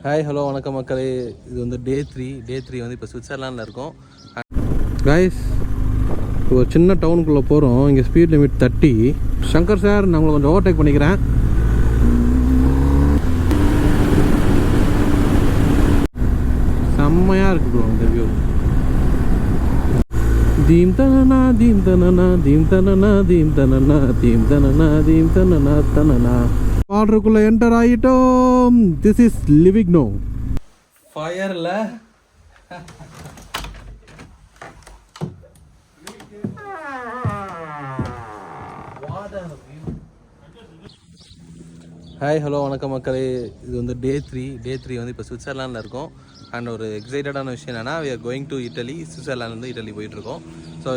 Hi hello வணக்கம் மக்களே. இது வந்து டே த்ரீ வந்து இப்போ சுவிட்சர்லாண்டில் இருக்கோம். கைஸ், ஒரு சின்ன டவுனுக்குள்ளே போகிறோம். இங்கே ஸ்பீட் லிமிட் 30. சங்கர் சார், நான் உங்களை கொஞ்சம் ஓவர்டேக் பண்ணிக்கிறேன். செம்மையாக இருக்குது ப்ரோ இந்த வியூ. தீம் தனனா தீம் தனனா தீம் தனனா தீம் தனனா தீம் தனனா தீம் தனனா தனனா. பார்டருக்குள்ளே என்டர் ஆகிட்டோம். This is Livigno. ஃபயரில் ஹாய் ஹலோ வணக்கம் மக்களே. இது வந்து டே த்ரீ வந்து இப்போ சுவிட்சர்லாண்டில் இருக்கோம். அண்ட் ஒரு எக்ஸைட்டடான விஷயம் என்னென்னா, we are going to Italy. சுவிட்சர்லாண்ட்லேருந்து இட்டலி போயிட்டுருக்கோம். ஸோ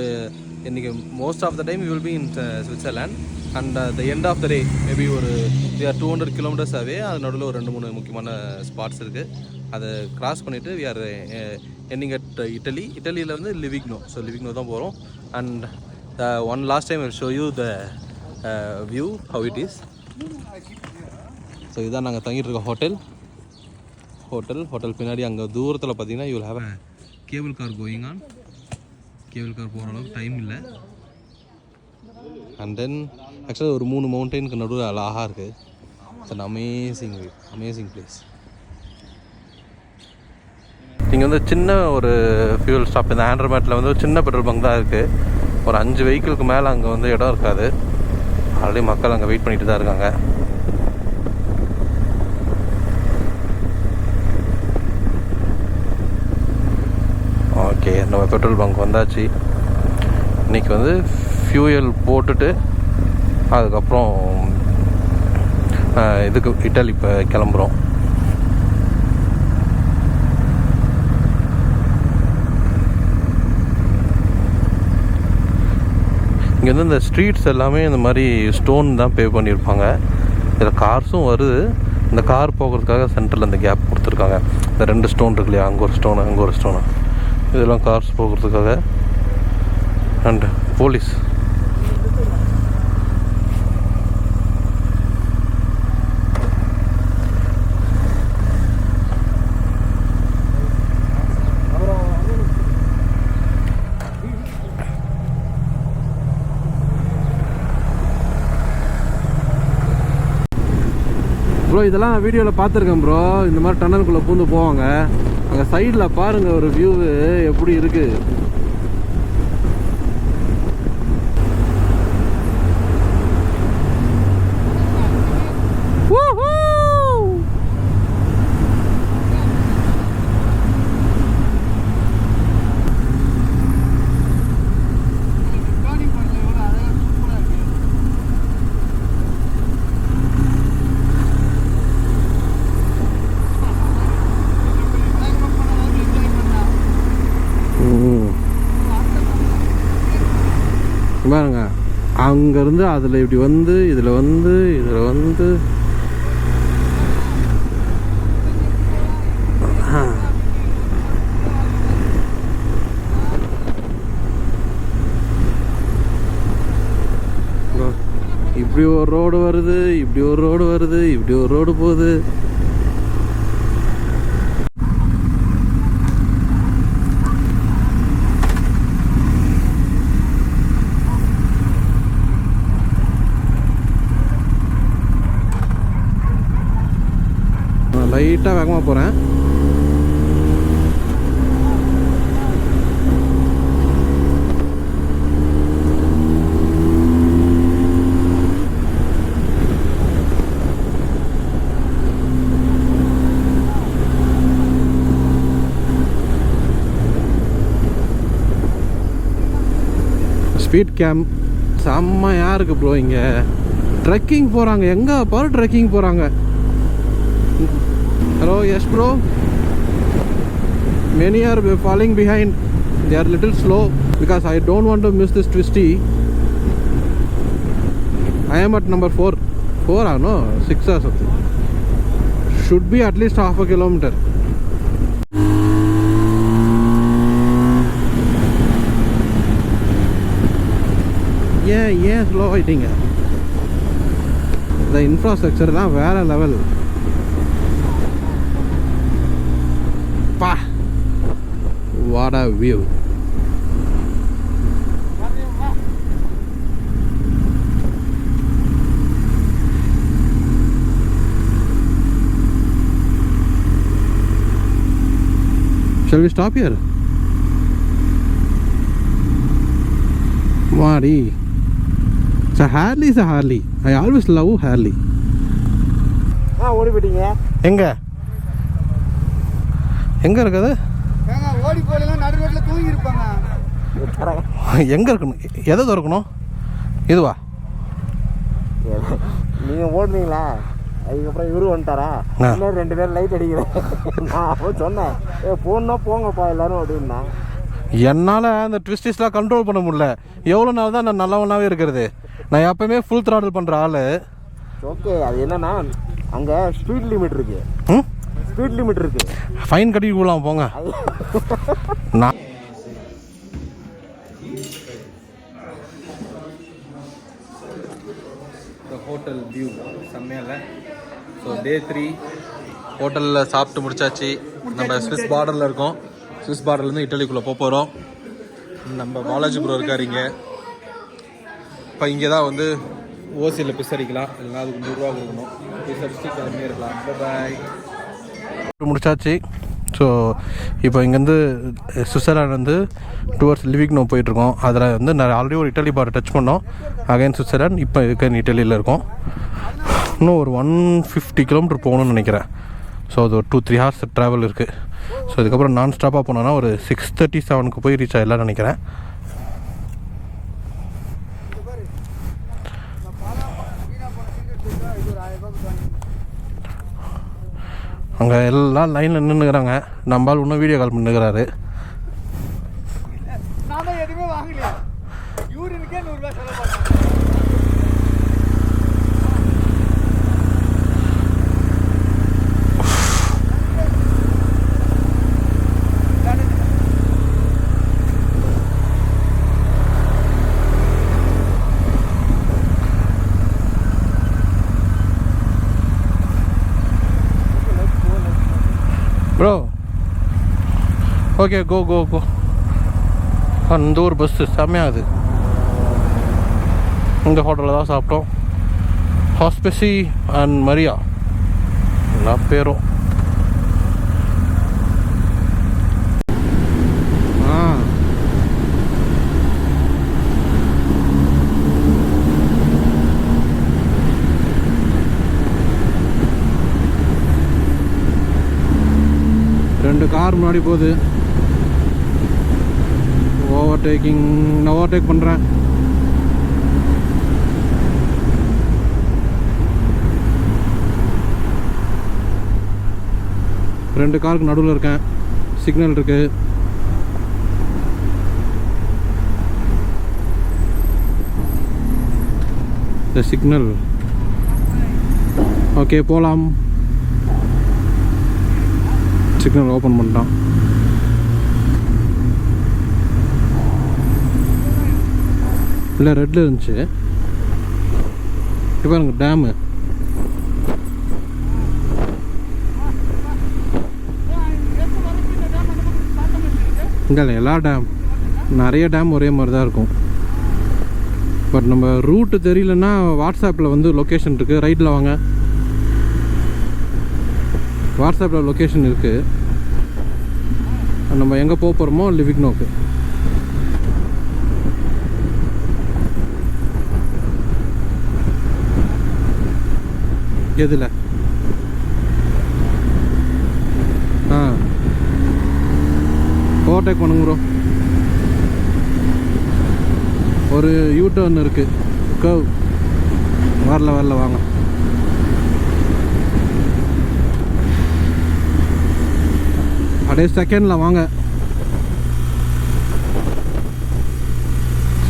இன்றைக்கி most of the time we will be in Switzerland. And the end of the day maybe ஒரு வி ஆர் 200 கிலோமீட்டர்ஸ் ஆகவே அது நடுவில் ஒரு 2-3 முக்கியமான ஸ்பாட்ஸ் இருக்குது. அதை கிராஸ் பண்ணிவிட்டு we are ending at Italy. இட்டலியிலேருந்து லிவிக்னோ. ஸோ லிவிக்னோ தான் போகிறோம். And one last time will show you the view how it is. So இதுதான் நாங்கள் தங்கிட்டு இருக்க ஹோட்டல் பின்னாடி அங்கே தூரத்தில் பார்த்தீங்கன்னா you will have a cable car going on. Cable car போகிற அளவுக்கு டைம் இல்லை. அண்ட் தென் ஆக்சுவலாக ஒரு 3 மவுண்டெயினுக்கு நடுவில் அழகாக இருக்குது. It's an amazing place. இங்கே வந்து சின்ன ஒரு ஃபியூல் ஸ்டாப், இந்த ஆண்ட்ரமேட்டில் வந்து ஒரு சின்ன பெட்ரோல் பங்க் தான் இருக்குது. ஒரு 5 வெஹிக்கிளுக்கு மேலே அங்கே வந்து இடம் இருக்காது. ஆல்ரெடி மக்கள் அங்கே வெயிட் பண்ணிட்டு தான் இருக்காங்க. ஓகே, நம்ம பெட்ரோல் பங்க் வந்தாச்சு. இன்றைக்கி வந்து ஃபியூயல் போட்டுட்டு அதுக்கப்புறம் இதுக்கு இட்டலி இப்போ கிளம்புறோம். இங்கே வந்து இந்த ஸ்ட்ரீட்ஸ் எல்லாமே இந்த மாதிரி ஸ்டோன் தான் பே பண்ணியிருப்பாங்க. இதில் கார்ஸும் வருது. இந்த கார் போகிறதுக்காக சென்டரில் இந்த கேப் கொடுத்துருக்காங்க. இந்த 2 ஸ்டோன் இருக்கு இல்லையா, அங்கே ஒரு ஸ்டோனு இதெல்லாம் கார்ஸ் போகிறதுக்காக. அண்ட் போலீஸ் ப்ரோ, இதெல்லாம் வீடியோவில் பார்த்துருக்கேன் ப்ரோ. இந்த மாதிரி டன்னலுக்குள்ளே பூந்து போவாங்க. அங்கே சைடில் பாருங்கள் ஒரு வியூவு எப்படி இருக்குது. பாருங்க, அங்கேருந்து அதில் இப்படி வந்து இதில் வந்து இப்படி ஒரு ரோடு வருது, இப்படி ஒரு ரோடு போகுது. லைட்டாக வேகமாக போகிறேன். ஸ்பீட் கேம்ப் செம்மையாக இருக்குது ப்ரோ. இங்கே ட்ரெக்கிங் போகிறாங்க, எங்கே பாரு ட்ரெக்கிங் போகிறாங்க. Hello, yes bro. Many are falling behind. They are little slow because I don't want to miss this twisty. I am at number 4 or no 6 or something. Should be at least half a kilometer. Yeah, slow ஆயிட்டீங்க. The infrastructure தான் வேற level. View. Shall we stop here? Mari. So Harley is a Harley. I always love Harley. ஓடி போயிட்டீங்க. எங்க எங்க இருக்குது? ஓடி போகலாம், நடு ரோட்ல தூங்கி இருப்பாங்க. எங்க இருக்கணும்? எதை திறக்கணும்? இதுவா? நீங்க ஓடுனீங்களா? அதுக்கப்புறம் இவரு வந்துட்டாரா? இன்னும் 2 பேர் லைட் அடிக்கிறேன். நான் சொன்னேன் போகணும் போங்கப்பா எல்லாரும் அப்படின்னா. என்னால் அந்த ட்விஸ்டிஸ்லாம் கண்ட்ரோல் பண்ண முடியல. எவ்வளோ நாள் தான் நான் நல்லவனாகவே இருக்கிறது? நான் எப்பவுமே ஃபுல் த்ராட்டில் பண்ணுற ஆள். ஓகே, அது என்னன்னா அங்கே ஸ்பீட் லிமிட் இருக்கு. ஸ்பீட் லிமிட் இருக்கு. ஃபைன் கட்டிட்டு போகலாம் போங்க. நான் ஹோட்டல் வியூ செம்மையில்லை. ஸோ டே 3 ஹோட்டலில் சாப்பிட்டு முடிச்சாச்சு. நம்ம ஸ்விஸ் பார்டரில் இருக்கோம். ஸ்விஸ் பார்டர்லேருந்து இட்டலிக்குள்ளே போக போகிறோம். நம்ம பாலாஜி ப்ரோ இருக்கார் இங்கே. இப்போ இங்கே தான் வந்து ஓசியில் பிஸ் அடிக்கலாம், இல்லைனா அதுக்கு 100 ரூபா கொடுக்கணும். பிஸ் அடிச்சுட்டு கிளம்பியே இருக்கலாம். பாய். முடிச்சாச்சு. ஸோ இப்போ இங்கேருந்து சுவிட்சர்லாண்ட் வந்து டுவர்ட்ஸ் லிவிக்னோ போயிட்டுருக்கோம். அதில் வந்து நான் ஆல்ரெடி ஒரு இட்டலி பார்டர் டச் பண்ணோம். Again Switzerland. இப்போ இருக்க இட்டலியில் இருக்கோம். இன்னும் ஒரு 150 கிலோமீட்டர் போகணும்னு நினைக்கிறேன். ஸோ அது ஒரு 2-3 ஹவர்ஸ் ட்ராவல் இருக்குது. ஸோ இதுக்கப்புறம் நான் ஸ்டாப்பாக போனோன்னா ஒரு 6:37 போய் ரீச் ஆகிடலாம்னு நினைக்கிறேன். அங்கே எல்லாம் லைனில் நின்றுக்கிறாங்க. நம்மளால் இன்னும் வீடியோ கால் பண்ணிக்கிறாரு. ப்ரோ ஓகே கோ கோ கோ. அந்த ஒரு பஸ்ஸு செம்மையாகுது. இந்த ஹோட்டலில் தான் சாப்பிட்டோம். ஹாஸ்பெசி அண்ட் மரியா எல்லா பேரும். ரெண்டு கார் முன்னாடி போகுது. நான் ஓவர்டேக் பண்ணுறேன். ரெண்டு காருக்கு நடுவில் இருக்கேன். சிக்னல் இருக்கு. இந்த சிக்னல் ஓகே போகலாம். சிக்னல் ஓப்பன் பண்ணிட்டான். இல்லை ரெட்டில் இருந்துச்சு. இப்போ எனக்கு டேமு இல்லை எல்லா டேம் நிறைய டேம் ஒரே மாதிரி தான் இருக்கும். பட் நம்ம ரூட்டு தெரியலன்னா வாட்ஸ்அப்பில் வந்து லொக்கேஷன் இருக்குது. ரைட்டில் வாங்க. வாட்ஸ்அப்பில் லொக்கேஷன் இருக்குது. நம்ம எங்கே போக போகிறோமோ லிவிக்னோக்கு. எதில் ஓவர்டேக் பண்ணுங்க ப்ரோ. ஒரு யூடர்ன் இருக்குது. கர்வ் வரல வாங்க. அப்படியே செகண்டில் வாங்க.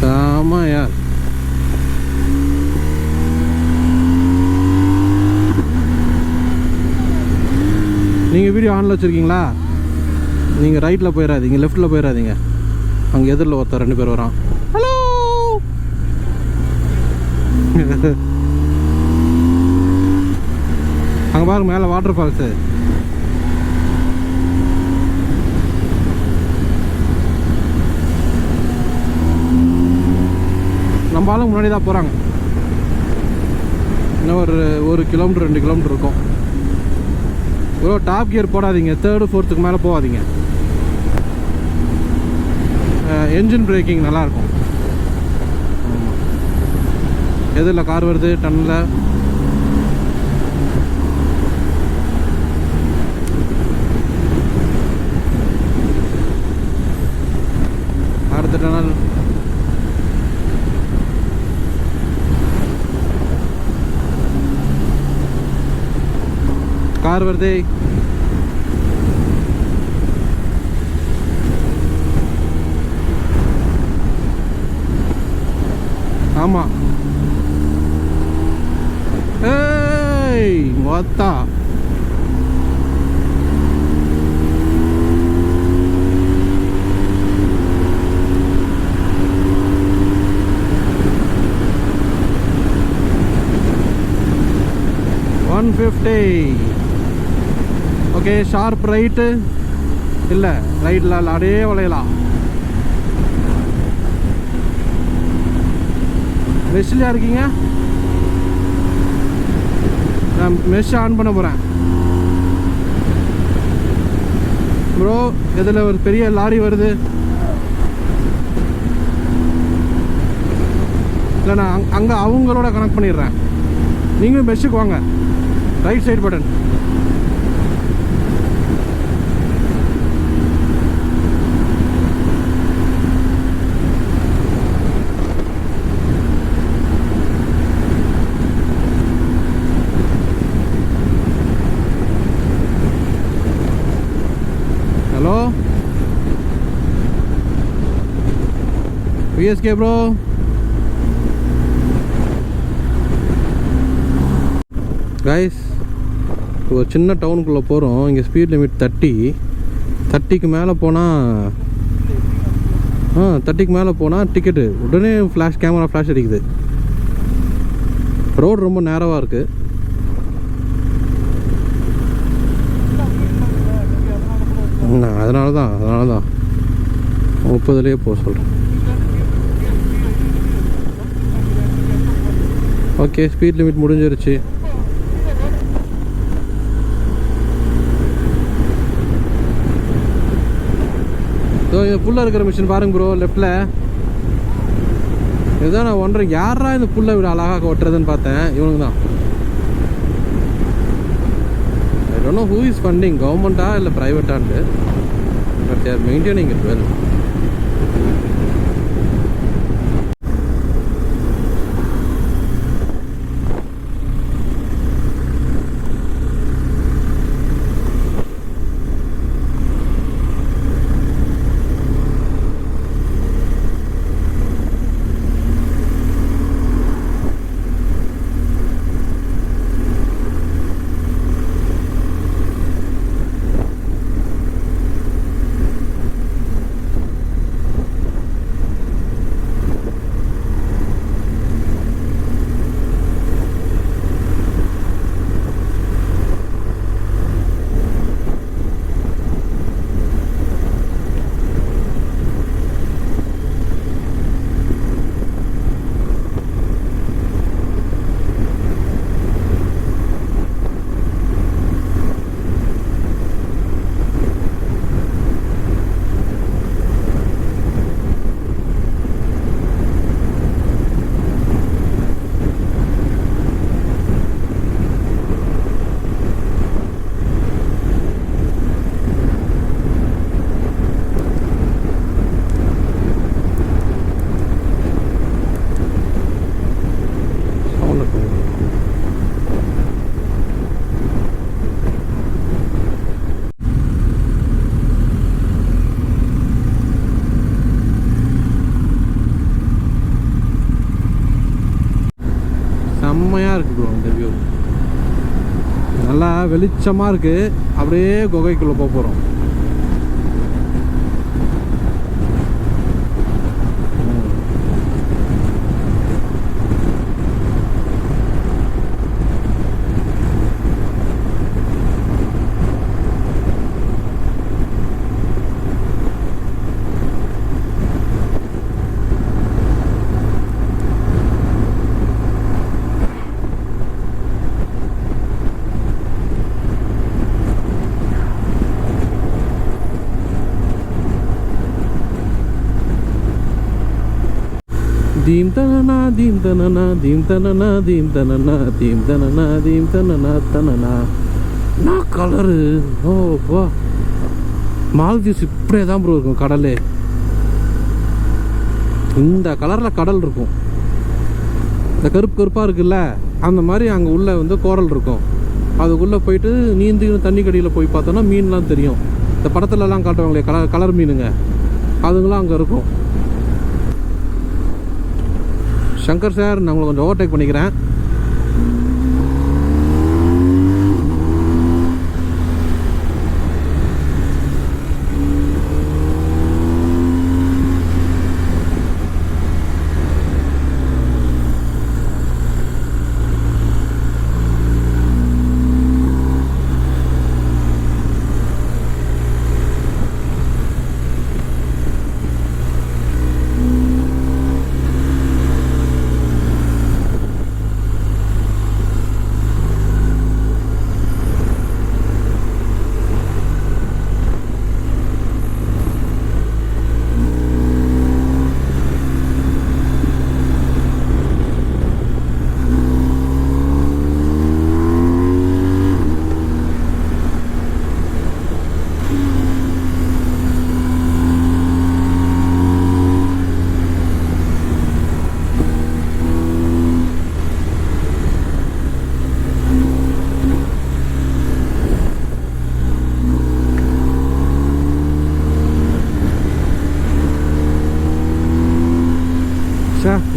சாமாயா நீங்கள் வீடியோ ஆனில் வச்சுருக்கீங்களா? நீங்கள் ரைட்டில் போயிடாதீங்க, லெஃப்ட்டில் போயிடாதீங்க. அங்கே எதிரில் ஒருத்தர் 2 பேர் வரான். ஹலோ அங்கே பாருங்க மேலே வாட்டர் ஃபால்ஸு. நம்ம ஆளுங்க முன்னாடி தான் போகிறாங்க. இன்னும் ஒரு கிலோமீட்டர் 2 கிலோமீட்டர் இருக்கும். ப்ரோ டாப் கியர் போடாதீங்க, 3rd 4th மேலே போகாதீங்க. என்ஜின் பிரேக்கிங் நல்லாயிருக்கும். எதில் கார் வருது டன்னில். அடுத்த டனல் கார் வருது. ஆமாம். ஏய் மொத்தா $150. ஓகே ஷார்ப் ரைட்டு இல்லை, ரைட்டில் அப்படியே வளையலாம். மெஷ்ஷில் இருக்கீங்க? நான் மெஷ் ஆன் பண்ண போகிறேன் ப்ரோ. இதில் ஒரு பெரிய லாரி வருது. இல்லை நான் அங்கே அவங்களோட கனெக்ட் பண்ணிடுறேன். நீங்களும் மெஷ்ஷுக்கு வாங்க. Right side button. Hello VSK bro. Guys ஒரு சின்ன டவுனுக்குள்ளே போகிறோம். இங்கே ஸ்பீட் லிமிட் 30க்கு மேலே போனால் 30க்கு மேலே போனால் டிக்கெட்டு உடனே கேமரா ஃப்ளாஷ் அடிக்குது. ரோடு ரொம்ப நேரவாக இருக்குது. அதனால தான் 30லேயே போக சொல்கிறேன். ஓகே ஸ்பீட் லிமிட் முடிஞ்சிருச்சு. ஸோ இந்த புல்ல இருக்கிற மிஷின் பாருங்க ப்ரோ, லெஃப்டில். இதுதான் நான் ஒன்றரை யாரா இந்த புல்லை விட அழகாக ஓட்டுறதுன்னு பார்த்தேன். இவனுக்கு தான். I don't know who is funding, கவர்மெண்ட்டா இல்லை ப்ரைவேட்டான்ட்டு. But they are maintaining it well. செம்மையாக இருக்குது ப்ரோ இந்த வியூ. நல்லா வெளிச்சமாக இருக்குது. அப்படியே குகைக்குள்ளே போக போகிறோம். தீம் தனனா தீம் தனனா தீம் தனனா தீம் தனனா தீம் தனனா தீம் தனனா தனனா. நான் கலரு ஓ வா. மால்தீவ்ஸ் இப்படியே தான் ப்ரோ இருக்கும் கடலே. இந்த கலரில் கடல் இருக்கும். இந்த கருப்பு கருப்பாக இருக்குல்ல அந்த மாதிரி அங்கே உள்ள வந்து கோரல் இருக்கும். அதுக்குள்ளே போயிட்டு நீந்தி தண்ணி கடியில் போய் பார்த்தோன்னா மீன்லாம் தெரியும். இந்த படத்துலலாம் காட்டுவாங்களே கலர் மீனுங்க, அதுங்களாம் அங்கே இருக்கும். சங்கர் சார், நான் உங்களை கொஞ்சம் ஓவர்டேக் பண்ணிக்கிறேன்.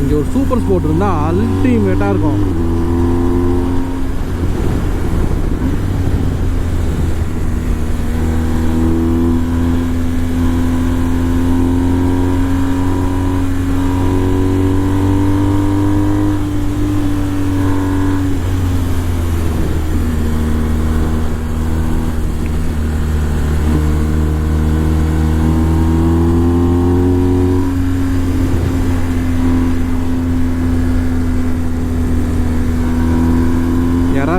இங்கே ஒரு சூப்பர் ஸ்போர்ட் இருந்தால் அல்டிமேட்டாக இருக்கும்.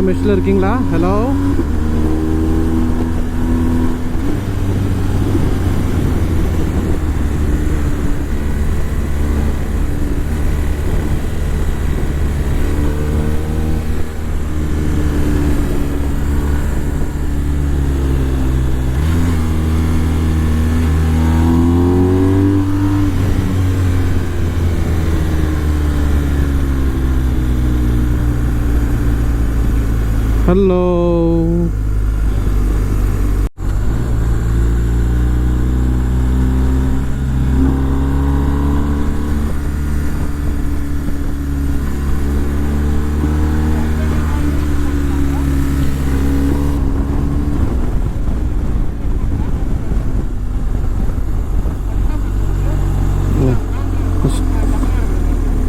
மெஷ்ல இருக்கீங்களா? Hello, hello.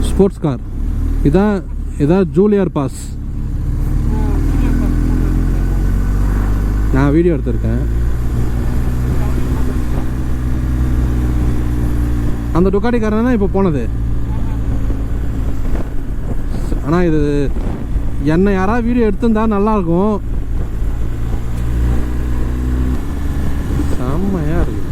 ஸ்போர்ட்ஸ் கார் இதான் ஜூலியர் பாஸ். நான் வீடியோ எடுத்திருக்கேன். அந்த டுக்காட்டிக்காரன் தான் இப்போ போனது. ஆனால் இது என்னை யாராவது வீடியோ எடுத்திருந்தா நல்லாயிருக்கும். செம்மையாக இருக்கு.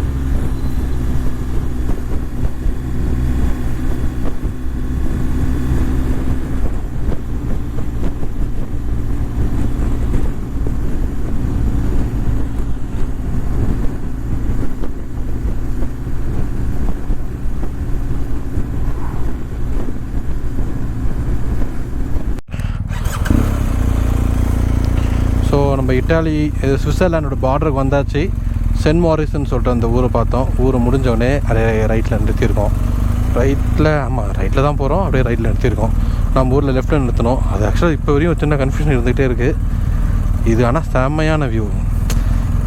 நம்ம இட்டாலி சுவிட்சர்லாண்டோட பார்டருக்கு வந்தாச்சு. சென்ட் மாரிஸ்ன்னு சொல்லிட்டு அந்த ஊரை பார்த்தோம். ஊரை முடிஞ்சோடனே அப்படியே ரைட்டில் நிறுத்தியிருக்கோம். ரைட்டில் தான் போகிறோம். அப்படியே ரைட்டில் நிறுத்தியிருக்கோம். நம்ம ஊரில் லெஃப்ட்டில் நிறுத்தணும். அது ஆக்சுவலாக இப்போ வரையும் ஒரு சின்ன கன்ஃபியூஷன் இருந்துகிட்டே இருக்குது. இது ஆனால் செம்மையான வியூ.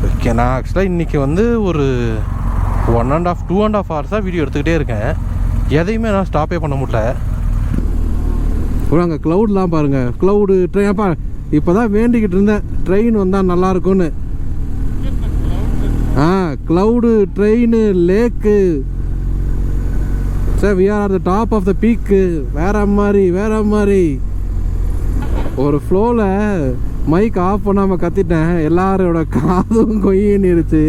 ஓகே, நான் ஆக்சுவலாக இன்றைக்கி வந்து ஒரு 2.5 ஹவர்ஸாக வீடியோ எடுத்துக்கிட்டே இருக்கேன். எதையுமே நான் ஸ்டாப்பே பண்ண முடியல. அங்கே க்ளவுட்லாம் பாருங்கள். க்ளவுடு ட்ரெயின்ப்பா இப்போ தான் வேண்டிக்கிட்டு இருந்தேன் ட்ரெயின் வந்தால் நல்லாயிருக்கும்னு. Cloud, train, lake. Sir, we are the top of the peak. வேற மாதிரி ஒரு ஃப்ளோவில் மைக் ஆஃப் பண்ணாமல் கத்திட்டேன். எல்லாரோட காதும் கொய்யின்னுடுச்சு.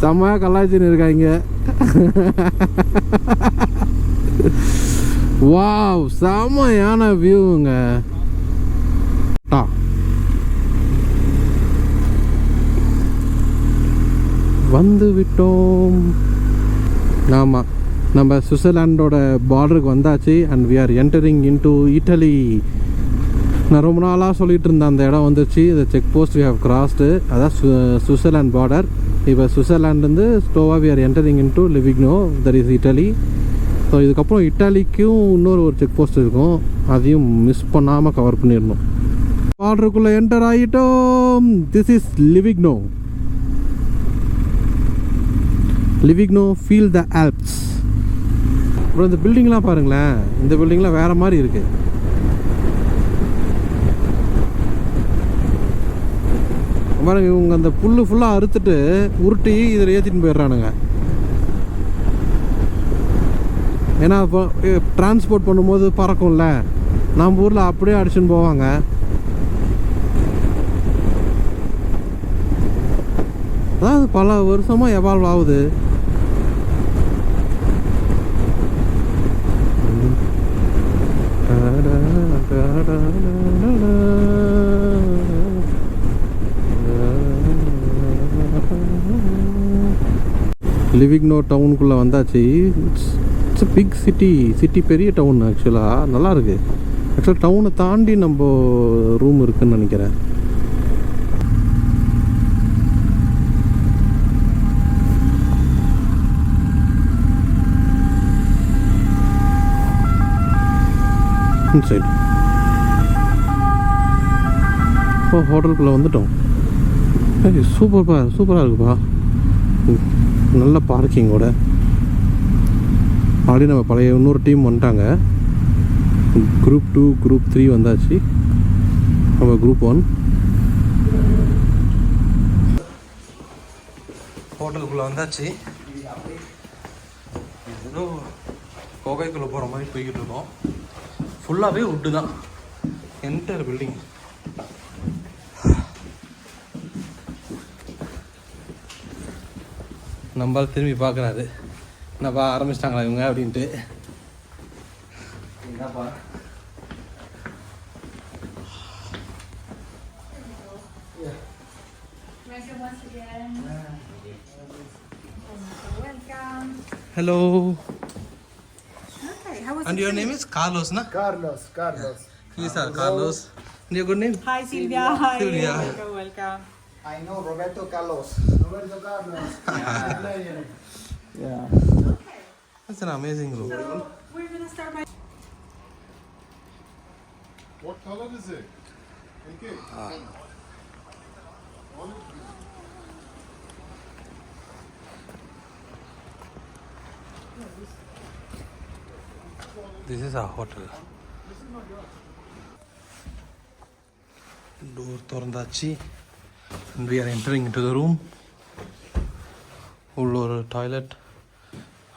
செம்மையாக கலாய்ச்சின்னு இருக்காங்க. வாவ், செமையான வியூங்க. வந்து விட்டோம். ஆமாம், நம்ம சுவிட்சர்லாண்டோட பார்டருக்கு வந்தாச்சு. And we are entering into Italy. நான் ரொம்ப நாளாக சொல்லிட்டு இருந்தேன் அந்த இடம் வந்துச்சு. இந்த check post we have crossed. அதான் சுவிட்சர்லாண்ட் பார்டர். இப்போ சுவிட்சர்லாண்ட்லேருந்து ஸ்லோவாக we are entering into Livigno, that is Italy. So இதுக்கப்புறம் இட்டாலிக்கும் இன்னொரு ஒரு செக் போஸ்ட் இருக்கும், அதையும் மிஸ் பண்ணாமல் கவர் பண்ணிடணும். பார்டருக்குள்ளே என்டர் ஆகிட்டோம். This is Livigno. Livigno, feel the Alps. அப்புறம் இந்த பில்டிங்லாம் பாருங்களேன், இந்த பில்டிங்லாம் வேறு மாதிரி இருக்குது. பாருங்க, இவங்க அந்த புல் ஃபுல்லாக அறுத்துட்டு உருட்டி இதில் ஏற்றிட்டு போயிடுறானுங்க. ஏன்னா இப்போ டிரான்ஸ்போர்ட் பண்ணும்போது பறக்கும்ல, நம்ம ஊரில் அப்படியே அடிச்சுன்னு போவாங்க. அதாவது பல வருஷமாக எவால்வ் ஆகுது. லிவிக்னோ டவுனுக்குள்ளே வந்தாச்சு. இட்ஸ் பிக் சிட்டி, பெரிய டவுன். ஆக்சுவலாக நல்லாயிருக்கு. ஆக்சுவலாக டவுனை தாண்டி நம்ம ரூம் இருக்குதுன்னு நினைக்கிறேன். சைடு ஹோட்டலுக்குள்ளே வந்துட்டோம். சூப்பராக இருக்குப்பா. நல்ல பார்க்கிங்கோட. ஆல்ரெடி நம்ம பழைய இன்னொரு டீம் வந்துட்டாங்க. குரூப் 2, குரூப் 3 வந்தாச்சு. நம்ம குரூப் 1 ஹோட்டலுக்குள்ளே வந்தாச்சு. ஏதோ கோகைக்குள்ளே போகிற மாதிரி போய்கிட்டு இருக்கோம். ஃபுல்லாகவே உட்டு தான் என்டையர் பில்டிங். நம்ம திரும்பி பார்க்குறாரு, என்னப்பா ஆரம்பிச்சிட்டாங்களா இவங்க அப்படின்ட்டு. என்னப்பா hello. Okay, how was And your name is Carlos, na? Carlos. Yes, sir, Carlos. And your good name? Hi Silvia. Hi. Silvia. Welcome. I know Roberto Carlos. Yeah. That's an amazing room. So we're gonna start by. What color is it? Okay. This is our hotel. Door திறந்தாச்சு. And we are entering into the room. உள்ள ஒரு toilet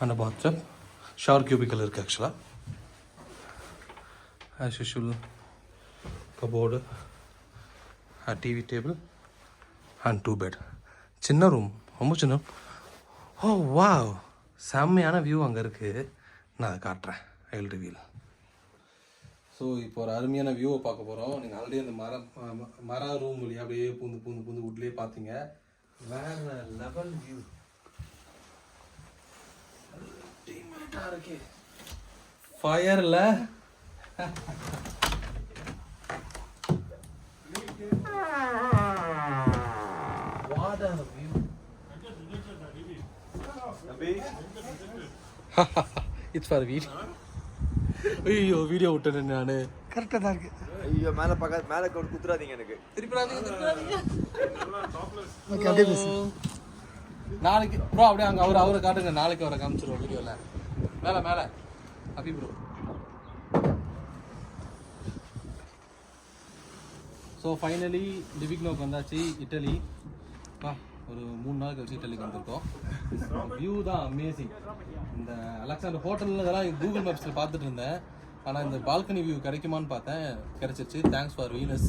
and bathtub. Shower cubicle இருக்குது ஆக்சுவலாக. As usual cupboard, TV table and 2 bed. சின்ன room, ரொம்ப சின்ன. ஓ wow, செம்மையான view அங்கே இருக்குது. நான் அதை காட்டுறேன். I will reveal. ஸோ இப்போ ஒரு அருமையான வியூவை பார்க்க போகிறோம். நீங்கள் ஆல்ரெடி அந்த மர ரூம் வழியாக அப்படியே பூந்து வீட்லேயே பார்த்தீங்க. வேறு லெவல் வியூ. அல்டிமேட்டாக இருக்கு. ஃபயரில் what are view. It's for video. ஐயோ வீடியோ விட்டேன் நான். கரெக்டாக தான் இருக்கு. ஐயோ மேலே குத்துறாதீங்க எனக்கு. திருப்பி நாளைக்கு ப்ரோ அப்படியே அங்கே அவரை காட்டுங்க. நாளைக்கு அவரை காமிச்சிருவோம் வீடியோவில். மேலே அபி ப்ரோ. ஸோ ஃபைனலி லிவிக்னோக்கு வந்தாச்சு, இட்டலி. ஒரு 3 நாள் கழிச்சு இட்டலிக்கு வந்திருக்கோம். வியூ தான் அமேசிங். இந்த அலெக்சாண்டர் ஹோட்டலில் இதெல்லாம் கூகுள் மேப்ஸில் பார்த்துட்டு இருந்தேன். ஆனால் இந்த பால்கனி வியூ கிடைக்குமான்னு பார்த்தேன், கிடச்சிருச்சு. Thanks for Venus.